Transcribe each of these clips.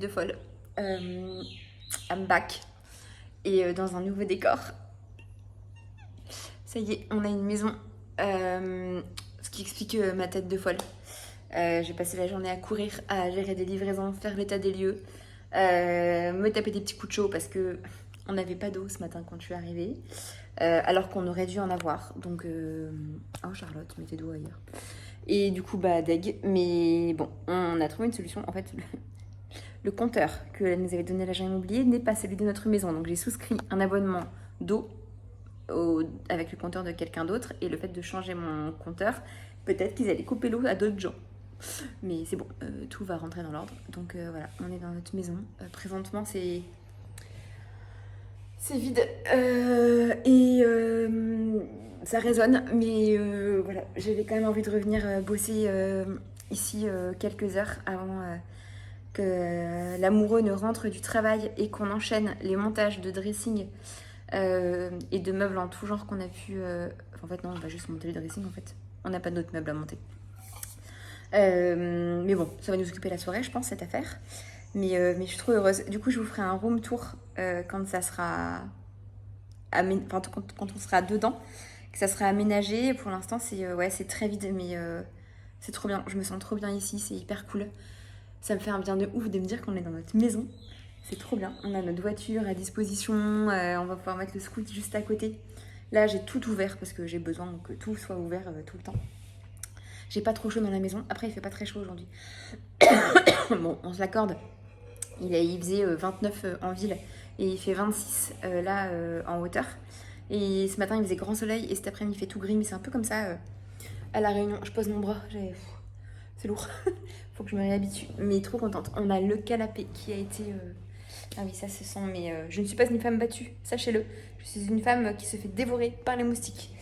de folle. I'm back. Et dans un nouveau décor. Ça y est, on a une maison. Ce qui explique ma tête de folle. J'ai passé la journée à courir, à gérer des livraisons, faire l'état des lieux, me taper des petits coups de chaud parce que on n'avait pas d'eau ce matin quand je suis arrivée, alors qu'on aurait dû en avoir. Donc, oh Charlotte, mettez d'eau ailleurs. Et du coup, bah deg. Mais bon, on a trouvé une solution. En fait, le compteur que nous avait donné l'agent immobilier n'est pas celui de notre maison. Donc j'ai souscrit un abonnement d'eau avec le compteur de quelqu'un d'autre. Et le fait de changer mon compteur, peut-être qu'ils allaient couper l'eau à d'autres gens. Mais c'est bon, tout va rentrer dans l'ordre. Donc voilà, on est dans notre maison. Présentement, c'est vide. Ça résonne. Mais voilà, j'avais quand même envie de revenir bosser ici quelques heures avant que l'amoureux ne rentre du travail et qu'on enchaîne les montages de dressing et de meubles en tout genre qu'on a pu... En fait, non, on va juste monter le dressing en fait. On n'a pas d'autres meubles à monter. Mais bon, ça va nous occuper la soirée, je pense, cette affaire. Mais je suis trop heureuse. Du coup, je vous ferai un room tour quand ça sera... Enfin, quand on sera dedans, que ça sera aménagé. Pour l'instant, c'est très vide, mais c'est trop bien. Je me sens trop bien ici, c'est hyper cool. Ça me fait un bien de ouf de me dire qu'on est dans notre maison. C'est trop bien. On a notre voiture à disposition. On va pouvoir mettre le scout juste à côté. Là, j'ai tout ouvert parce que j'ai besoin que tout soit ouvert tout le temps. J'ai pas trop chaud dans la maison. Après, il fait pas très chaud aujourd'hui. Bon, on se l'accorde. Il faisait 29 en ville et il fait 26 là en hauteur. Et ce matin, il faisait grand soleil et cet après-midi, il fait tout gris. Mais c'est un peu comme ça à La Réunion. Je pose mon bras. C'est lourd. Faut que je me réhabitue. Mais trop contente. On a le canapé qui a été... Ah oui, ça se sent. Mais je ne suis pas une femme battue, sachez-le. Je suis une femme qui se fait dévorer par les moustiques.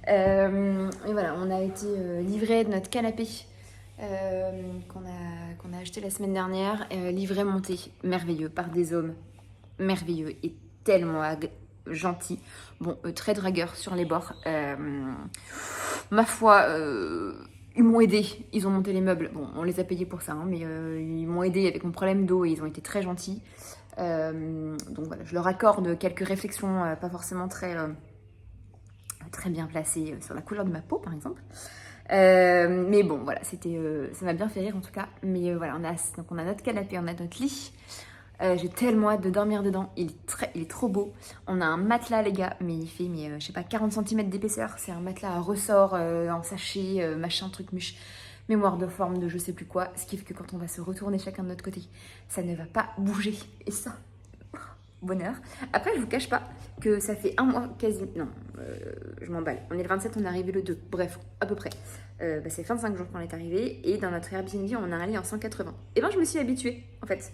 Et voilà, on a été livré de notre canapé qu'on a acheté la semaine dernière. Livré, monté, merveilleux, par des hommes merveilleux et tellement gentils. Bon, très dragueurs sur les bords. Ma foi... ils m'ont aidé, ils ont monté les meubles. Bon, on les a payés pour ça, hein, mais ils m'ont aidé avec mon problème d'eau et ils ont été très gentils. Donc voilà, je leur accorde quelques réflexions pas forcément très bien placées sur la couleur de ma peau, par exemple. Mais bon, voilà, ça m'a bien fait rire en tout cas. Mais voilà, on a notre canapé, on a notre lit. J'ai tellement hâte de dormir dedans. Il est trop beau. On a un matelas, les gars, mais il fait, je sais pas, 40 cm d'épaisseur. C'est un matelas à ressort, en sachet, machin, truc, muche, mémoire de forme de je sais plus quoi. Ce qui fait que quand on va se retourner chacun de notre côté, ça ne va pas bouger. Et ça, bonheur. Après, je vous cache pas que ça fait un mois quasi... Non, je m'emballe. On est le 27, on est arrivé le 2. Bref, à peu près. C'est 25 jours qu'on est arrivé. Et dans notre Airbnb, on a un lit en 180. Et ben, je me suis habituée, en fait.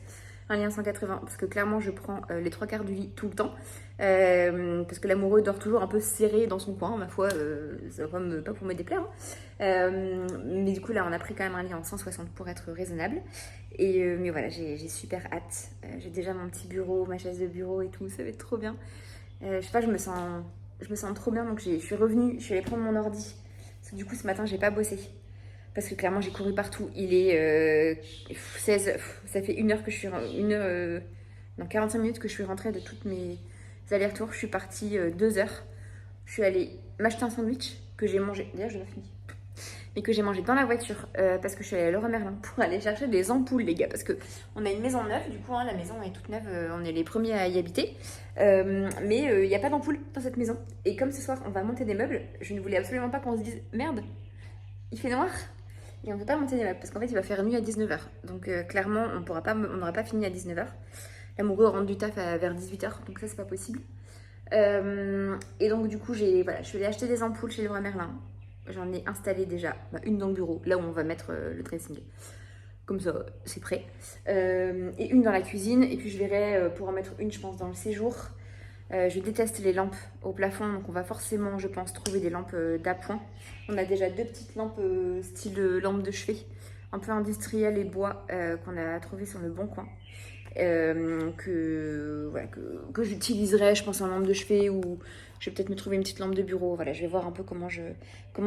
Un lit en 180, parce que clairement, je prends les 3/4 du lit tout le temps. Parce que l'amoureux dort toujours un peu serré dans son coin, ma foi. Ça va pas pour me déplaire. Hein. Mais du coup, là, on a pris quand même un lit en 160 pour être raisonnable. Mais voilà, j'ai super hâte. J'ai déjà mon petit bureau, ma chaise de bureau et tout, ça va être trop bien. Je sais pas, je me sens trop bien, donc je suis revenue, je suis allée prendre mon ordi. Parce que du coup, ce matin, j'ai pas bossé. Parce que clairement, j'ai couru partout. Il est 16, ça fait une heure que je suis... non, 45 minutes que je suis rentrée de toutes mes allers-retours. Je suis partie 2 heures. Je suis allée m'acheter un sandwich que j'ai mangé. D'ailleurs, je l'ai fini. Mais que j'ai mangé dans la voiture parce que je suis allée à Leroy Merlin pour aller chercher des ampoules, les gars. Parce qu'on a une maison neuve, du coup, hein, la maison est toute neuve, on est les premiers à y habiter. Mais il n'y a pas d'ampoule dans cette maison. Et comme ce soir, on va monter des meubles, je ne voulais absolument pas qu'on se dise merde, il fait noir et on ne peut pas monter des meubles parce qu'en fait, il va faire nuit à 19h. Donc clairement, on n'aura pas fini à 19h. L'amoureux rentre du taf vers 18h, donc ça, c'est pas possible. Et donc, du coup, je suis allée acheter des ampoules chez Leroy Merlin. J'en ai installé déjà une dans le bureau, là où on va mettre le dressing. Comme ça, c'est prêt. Et une dans la cuisine. Et puis je verrai pour en mettre une, je pense, dans le séjour. Je déteste les lampes au plafond, donc on va forcément, je pense, trouver des lampes d'appoint. On a déjà 2 petites lampes style lampe de chevet, un peu industrielles et bois qu'on a trouvées sur le Bon Coin. Que j'utiliserai, je pense, en lampe de chevet ou je vais peut-être me trouver une petite lampe de bureau. Voilà, je vais voir un peu comment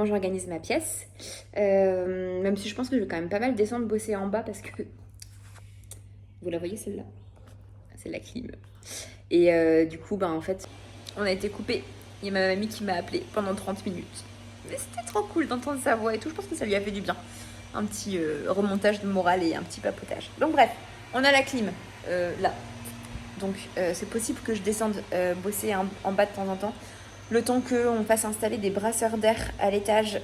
j'organise ma pièce. Même si je pense que je vais quand même pas mal descendre bosser en bas parce que il Vous la voyez celle-là? C'est la clim. Et du coup, en fait, on a été coupé. Il y a ma mamie qui m'a appelé pendant 30 minutes. Mais c'était trop cool d'entendre sa voix et tout. Je pense que ça lui a fait du bien. Un petit remontage de morale et un petit papotage. Donc bref, on a la clim là. Donc c'est possible que je descende bosser en bas de temps en temps. Le temps qu'on fasse installer des brasseurs d'air à l'étage.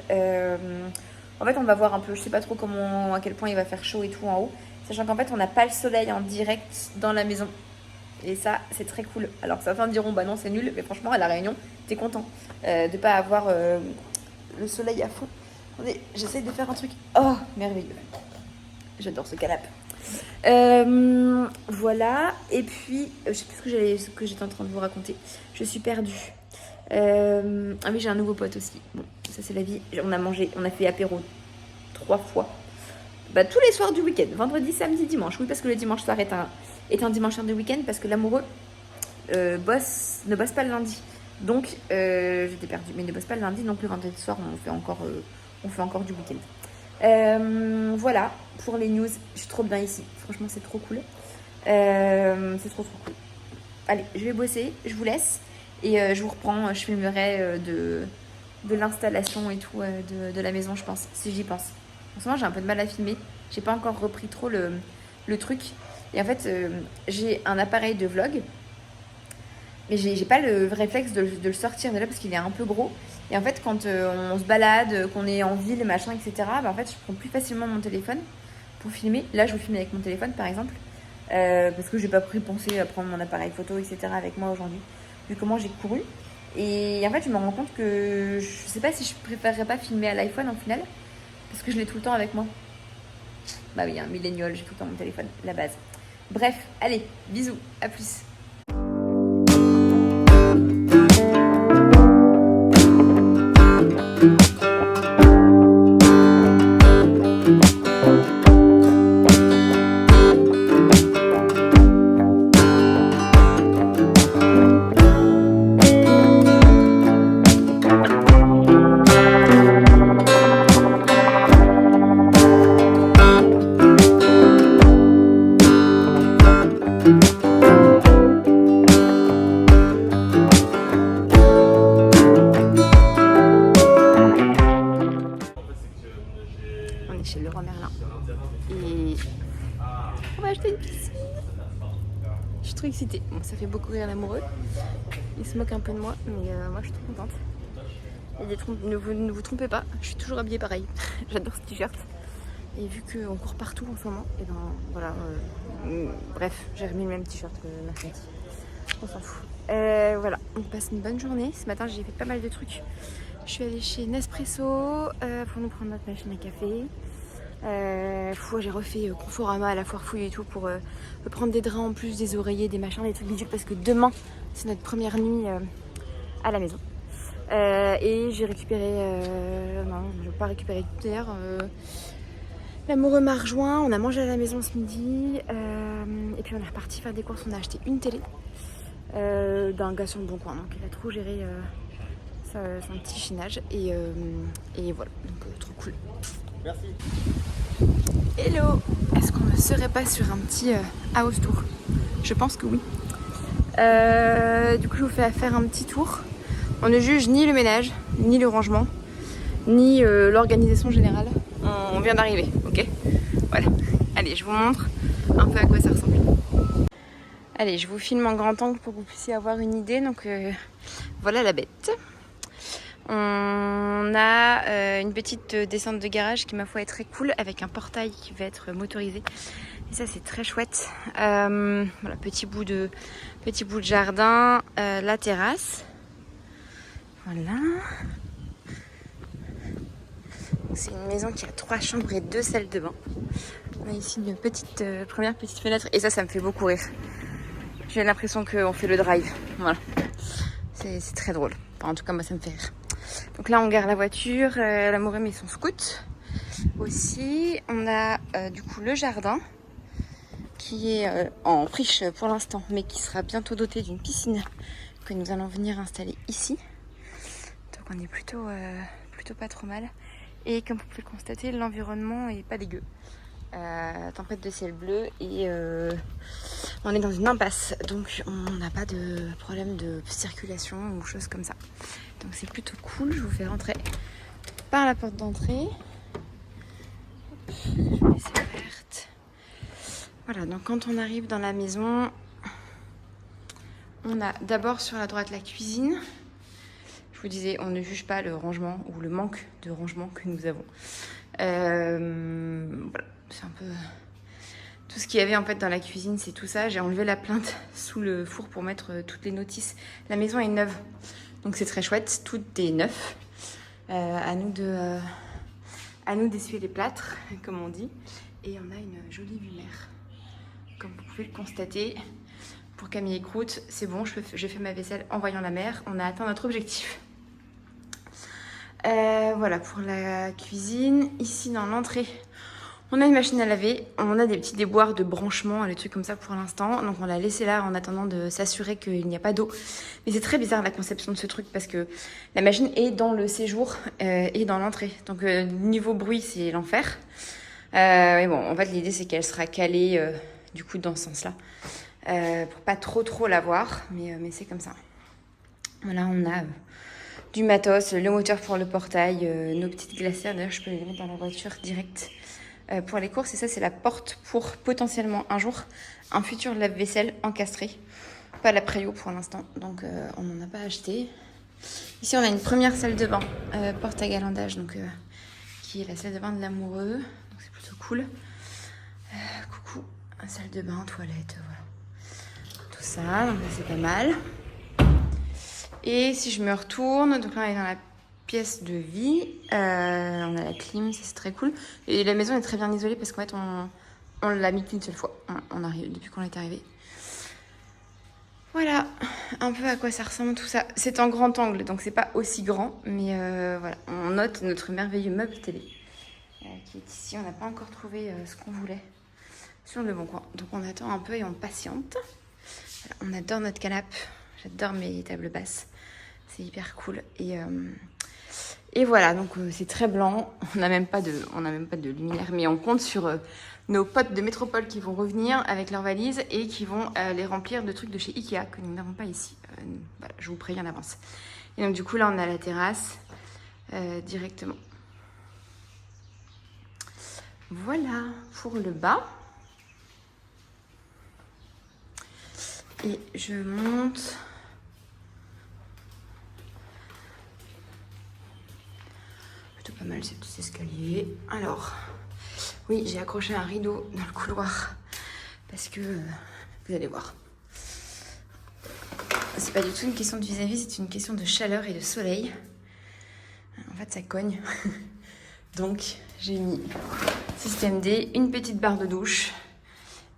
En fait, on va voir un peu. Je sais pas trop à quel point il va faire chaud et tout en haut. Sachant qu'en fait, on n'a pas le soleil en direct dans la maison. Et ça, c'est très cool. Alors certains diront, bah non, c'est nul. Mais franchement, à La Réunion, t'es content de pas avoir le soleil à fond. Attendez, j'essaie de faire un truc. Oh, merveilleux. J'adore ce canapé. Voilà. Et puis, je sais plus ce que j'étais en train de vous raconter. Je suis perdue. Ah oui, j'ai un nouveau pote aussi. Bon, ça c'est la vie. On a fait apéro 3 fois. Tous les soirs du week-end. Vendredi, samedi, dimanche. Oui, parce que le dimanche soir est un dimanche soir du week-end. Parce que l'amoureux ne bosse pas le lundi. Donc, j'étais perdue. Mais il ne bosse pas le lundi. Donc, le vendredi soir, on fait encore du week-end. Voilà pour les news. Je suis trop bien ici. Franchement, c'est trop cool. C'est trop cool. Allez, je vais bosser. Je vous laisse. Et je vous reprends. Je filmerai de l'installation et tout de la maison, je pense. Si j'y pense. En ce moment, j'ai un peu de mal à filmer. J'ai pas encore repris trop le truc. Et en fait, j'ai un appareil de vlog. Mais j'ai pas le réflexe de le sortir déjà parce qu'il est un peu gros. Et en fait, quand on se balade, qu'on est en ville, machin, etc., en fait, je prends plus facilement mon téléphone pour filmer. Là, je vous filme avec mon téléphone, par exemple. Parce que j'ai pas pensé à prendre mon appareil photo, etc., avec moi aujourd'hui. Vu comment j'ai couru. Et en fait, je me rends compte que je sais pas si je préférerais pas filmer à l'iPhone en final. Parce que je l'ai tout le temps avec moi. Bah oui, un millénial, j'ai tout le temps mon téléphone, la base. Bref, allez, bisous, à plus. Chez Leroy Merlin et on va acheter une piscine. Je suis trop excitée. Bon, ça fait beaucoup rire l'amoureux. Il se moque un peu de moi, mais moi je suis trop contente. Et ne vous trompez pas, je suis toujours habillée pareil. J'adore ce t-shirt. Et vu qu'on court partout en ce moment, et voilà. Bref, j'ai remis le même t-shirt que mercredi. On s'en fout. Voilà, on passe une bonne journée. Ce matin, j'ai fait pas mal de trucs. Je suis allée chez Nespresso pour nous prendre notre machine à café. J'ai refait Conforama à la foire fouille et tout pour prendre des draps en plus, des oreillers, des machins, des trucs bidules parce que demain c'est notre première nuit à la maison. Et j'ai récupéré, non, je vais pas récupérer tout d'ailleurs. L'amoureux m'a rejoint, on a mangé à la maison ce midi et puis on est reparti faire des courses. On a acheté une télé d'un gars sur le bon coin, donc il a trop géré son petit chinage et voilà, donc trop cool. Merci. Hello. Est-ce qu'on ne serait pas sur un petit house tour? Je pense que oui. Du coup, je vous fais faire un petit tour. On ne juge ni le ménage, ni le rangement, ni l'organisation générale. On vient d'arriver, ok? Voilà. Allez, je vous montre un peu à quoi ça ressemble. Allez, je vous filme en grand angle pour que vous puissiez avoir une idée. Donc, voilà la bête. On a une petite descente de garage qui ma foi est très cool avec un portail qui va être motorisé et ça c'est très chouette. Voilà, petit bout de jardin, la terrasse, voilà. C'est une maison qui a 3 chambres et 2 salles de bain. On a ici une première petite fenêtre et ça me fait beaucoup rire. J'ai l'impression qu'on fait le drive, voilà. C'est très drôle, enfin, en tout cas moi ça me fait rire. Donc là on gare la voiture, l'amoureux met son scoot aussi. On a du coup le jardin qui est en friche pour l'instant mais qui sera bientôt doté d'une piscine que nous allons venir installer ici. Donc on est plutôt pas trop mal. Et comme vous pouvez le constater, l'environnement est pas dégueu. tempête de ciel bleu et on est dans une impasse, donc on n'a pas de problème de circulation ou choses comme ça. Donc c'est plutôt cool. Je vous fais rentrer par la porte d'entrée. Je vais laisser ouverte. Voilà, donc quand on arrive dans la maison, on a d'abord sur la droite la cuisine. Je vous disais, on ne juge pas le rangement ou le manque de rangement que nous avons. Voilà, c'est un peu... Tout ce qu'il y avait en fait dans la cuisine, c'est tout ça. J'ai enlevé la plinthe sous le four pour mettre toutes les notices. La maison est neuve, donc c'est très chouette. Tout est neuf. À nous d'essuyer les plâtres, comme on dit. Et on a une jolie vue mer. Comme vous pouvez le constater, pour Camille et Croûte, c'est bon, j'ai fait ma vaisselle en voyant la mer. On a atteint notre objectif. Voilà pour la cuisine. Ici dans l'entrée, on a une machine à laver. On a des petits déboires de branchement, des trucs comme ça pour l'instant. Donc on l'a laissé là en attendant de s'assurer qu'il n'y a pas d'eau. Mais c'est très bizarre la conception de ce truc parce que la machine est dans le séjour et dans l'entrée. Donc niveau bruit, c'est l'enfer. Mais bon, en fait l'idée c'est qu'elle sera calée du coup dans ce sens-là. Pour pas trop la voir. Mais c'est comme ça. Voilà, on a... du matos, le moteur pour le portail, nos petites glacières. D'ailleurs, je peux les mettre dans la voiture direct pour les courses. Et ça, c'est la porte pour potentiellement un jour un futur lave-vaisselle encastré. Pas la Préau pour l'instant, donc on n'en a pas acheté. Ici, on a une première salle de bain, porte à galandage, donc, qui est la salle de bain de l'amoureux. Donc c'est plutôt cool. Coucou, salle de bain, toilette, voilà. Tout ça, donc là, c'est pas mal. Et si je me retourne, donc là on est dans la pièce de vie, on a la clim, ça c'est très cool. Et la maison est très bien isolée parce qu'en fait on l'a mis qu'une seule fois, on arrive depuis qu'on est arrivé. Voilà un peu à quoi ça ressemble tout ça. C'est en grand angle donc c'est pas aussi grand, mais voilà, on note notre merveilleux meuble télé qui est ici. On n'a pas encore trouvé ce qu'on voulait sur le bon coin, donc on attend un peu et on patiente. Voilà, on adore notre canapé, j'adore mes tables basses. C'est hyper cool. Et voilà, donc c'est très blanc. On n'a même pas de luminaire, mais on compte sur nos potes de métropole qui vont revenir avec leurs valises et qui vont les remplir de trucs de chez Ikea que nous n'avons pas ici. Voilà, je vous préviens en avance. Et donc du coup, là, on a la terrasse directement. Voilà pour le bas. Et je monte... pas mal ces petits escaliers. Alors, oui, j'ai accroché un rideau dans le couloir parce que, vous allez voir, c'est pas du tout une question de vis-à-vis, c'est une question de chaleur et de soleil. En fait, ça cogne. Donc, j'ai mis système D, une petite barre de douche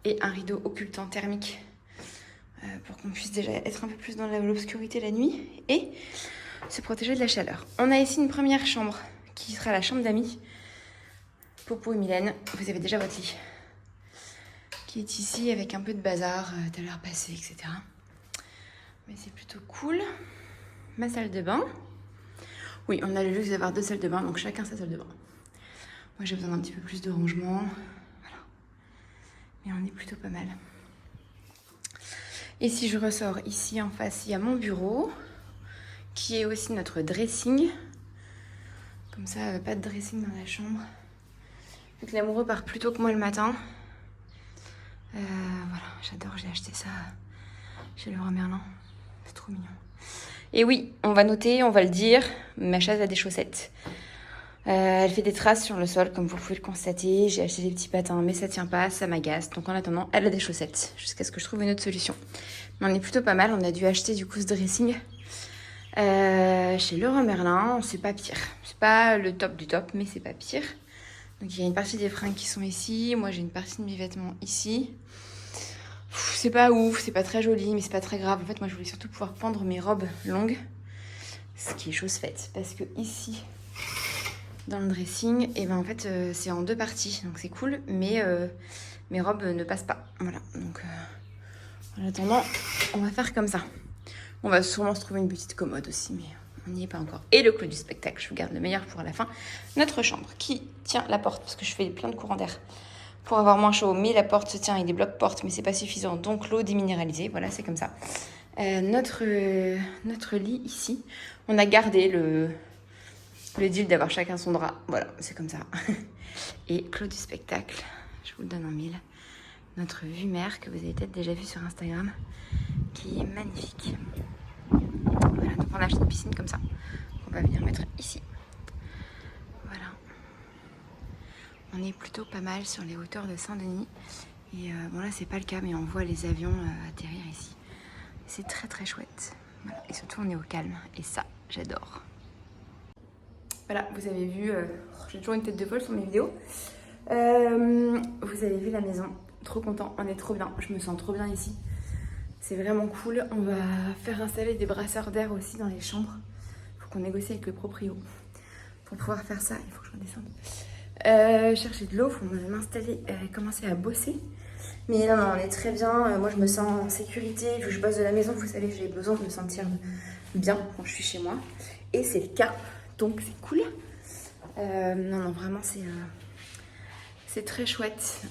et un rideau occultant thermique pour qu'on puisse déjà être un peu plus dans l'obscurité la nuit et se protéger de la chaleur. On a ici une première chambre qui sera la chambre d'amis. Popo et Mylène, vous avez déjà votre lit qui est ici avec un peu de bazar, tableur passé, etc. Mais c'est plutôt cool. Ma salle de bain. Oui, on a le luxe d'avoir 2 salles de bain, donc chacun sa salle de bain. Moi, j'ai besoin d'un petit peu plus de rangement. Voilà. Mais on est plutôt pas mal. Et si je ressors ici en face, il y a mon bureau qui est aussi notre dressing. Comme ça, pas de dressing dans la chambre. Vu que l'amoureux part plus tôt que moi le matin. Voilà, j'adore, j'ai acheté ça chez Leroy Merlin. C'est trop mignon. Et oui, on va noter, on va le dire, ma chaise a des chaussettes. Elle fait des traces sur le sol, comme vous pouvez le constater. J'ai acheté des petits patins, mais ça tient pas, ça m'agace. Donc en attendant, elle a des chaussettes, jusqu'à ce que je trouve une autre solution. Mais on est plutôt pas mal, on a dû acheter du coup ce dressing. Chez Leroy Merlin, c'est pas pire. C'est pas le top du top, mais c'est pas pire. Donc il y a une partie des fringues qui sont ici. Moi j'ai une partie de mes vêtements ici. C'est pas ouf, c'est pas très joli, mais c'est pas très grave. En fait, moi je voulais surtout pouvoir pendre mes robes longues. Ce qui est chose faite. Parce que ici, dans le dressing, et ben en fait c'est en 2 parties. Donc c'est cool, mais mes robes ne passent pas. Voilà, donc en attendant, on va faire comme ça. On va sûrement se trouver une petite commode aussi, mais on n'y est pas encore. Et le clou du spectacle, je vous garde le meilleur pour la fin. Notre chambre qui tient la porte, parce que je fais plein de courants d'air pour avoir moins chaud. Mais la porte se tient avec des blocs portes, mais c'est pas suffisant. Donc l'eau déminéralisée, voilà, c'est comme ça. Notre lit ici, on a gardé le deal d'avoir chacun son drap. Voilà, c'est comme ça. Et clos du spectacle, je vous le donne en mille. Notre vue mer que vous avez peut-être déjà vu sur Instagram, qui est magnifique. Voilà, donc on a acheté une piscine comme ça. On va venir mettre ici. Voilà. On est plutôt pas mal sur les hauteurs de Saint-Denis. Et bon là c'est pas le cas, mais on voit les avions atterrir ici. C'est très très chouette. Voilà. Et surtout on est au calme. Et ça, j'adore. Voilà, vous avez vu, j'ai toujours une tête de folle sur mes vidéos. Vous avez vu la maison. Trop content, on est trop bien. Je me sens trop bien ici. C'est vraiment cool. On va faire installer des brasseurs d'air aussi dans les chambres. Il faut qu'on négocie avec le proprio. Pour pouvoir faire ça, il faut que je redescende. Chercher de l'eau, il faut m'installer, commencer à bosser. Mais non, on est très bien. Moi, je me sens en sécurité. Vu que je bosse de la maison, vous savez, j'ai besoin de me sentir bien quand je suis chez moi. Et c'est le cas. Donc, c'est cool. Non, vraiment, c'est très chouette.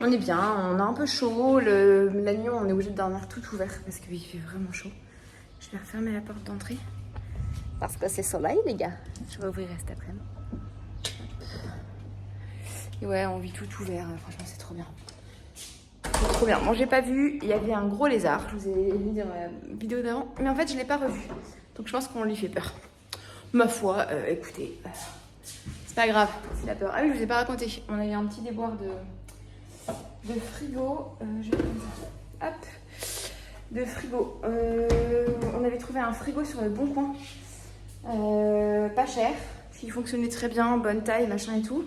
On est bien, on a un peu chaud. La nuit, on est obligé de dormir tout ouvert parce qu'il fait vraiment chaud. Je vais refermer la porte d'entrée parce que c'est soleil, les gars. Je vais ouvrir cet après-midi. Et ouais, on vit tout ouvert. Franchement, c'est trop bien. C'est trop bien. Bon, j'ai pas vu, il y avait un gros lézard. Je vous ai mis dans la vidéo d'avant. Mais en fait, je l'ai pas revu. Donc, je pense qu'on lui fait peur. Ma foi, écoutez, c'est pas grave s'il a peur. Ah oui, je vous ai pas raconté. On a eu un petit déboire de frigo. Je vais comme ça. Hop. De frigo. On avait trouvé un frigo sur le Bon Coin. Pas cher. Qui fonctionnait très bien, bonne taille, machin et tout.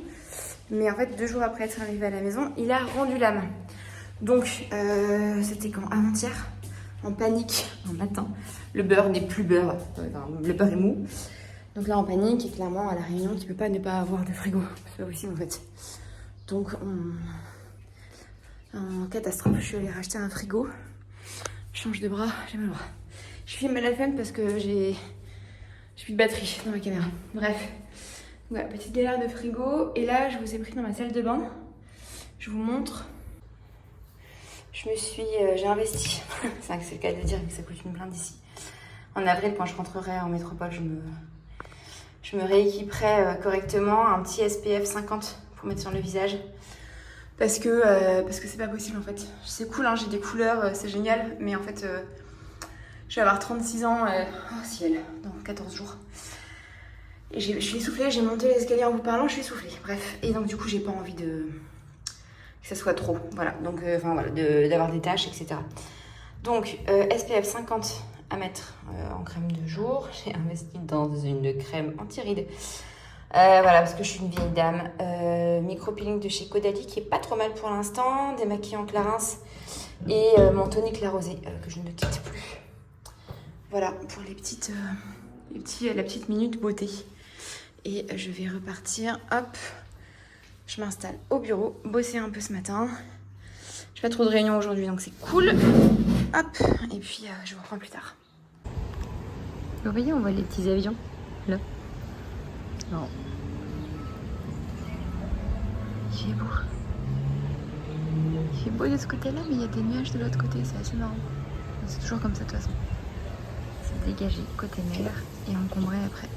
Mais en fait, 2 jours après être arrivé à la maison, il a rendu l'âme. Donc, c'était quand avant-hier, en panique, un matin. Le beurre n'est plus beurre. Enfin, le beurre est mou. Donc là, en panique, et clairement, à la Réunion, tu peux pas ne pas avoir de frigo. C'est pas possible, en fait. Donc, en catastrophe, je suis allée racheter un frigo. Je change de bras, j'ai mal au bras. Je filme à la flemme parce que j'ai plus de batterie dans ma caméra. Bref. Voilà, petite galère de frigo. Et là, je vous ai pris dans ma salle de bain. Je vous montre. J'ai investi. C'est vrai que c'est le cas de dire que ça coûte une blinde ici. En avril, quand je rentrerai en métropole, je me rééquiperai correctement. Un petit SPF 50 pour mettre sur le visage. Parce que c'est pas possible en fait. C'est cool, hein, j'ai des couleurs, c'est génial. Mais en fait, je vais avoir 36 ans, oh ciel, dans 14 jours. Et je suis essoufflée, j'ai monté les escaliers en vous parlant, je suis essoufflée. Bref, et donc du coup, j'ai pas envie que ça soit trop. Voilà, donc voilà, d'avoir des taches, etc. Donc, SPF 50 à mettre en crème de jour. J'ai investi dans une crème anti-rides. Voilà, parce que je suis une vieille dame. Micro-peeling de chez Caudalie, qui est pas trop mal pour l'instant. Démaquillant Clarins. Et mon tonique La Rosée, que je ne quitte plus. Voilà, pour la petite minute beauté. Et je vais repartir, hop, je m'installe au bureau, bosser un peu ce matin. J'ai pas trop de réunions aujourd'hui, donc c'est cool. Hop, et puis je vous reprends plus tard. Vous voyez, on voit les petits avions, là. Non. Il fait beau. Il fait beau de ce côté-là, mais il y a des nuages de l'autre côté, c'est assez marrant. C'est toujours comme ça de toute façon. C'est dégagé côté mer et encombré après.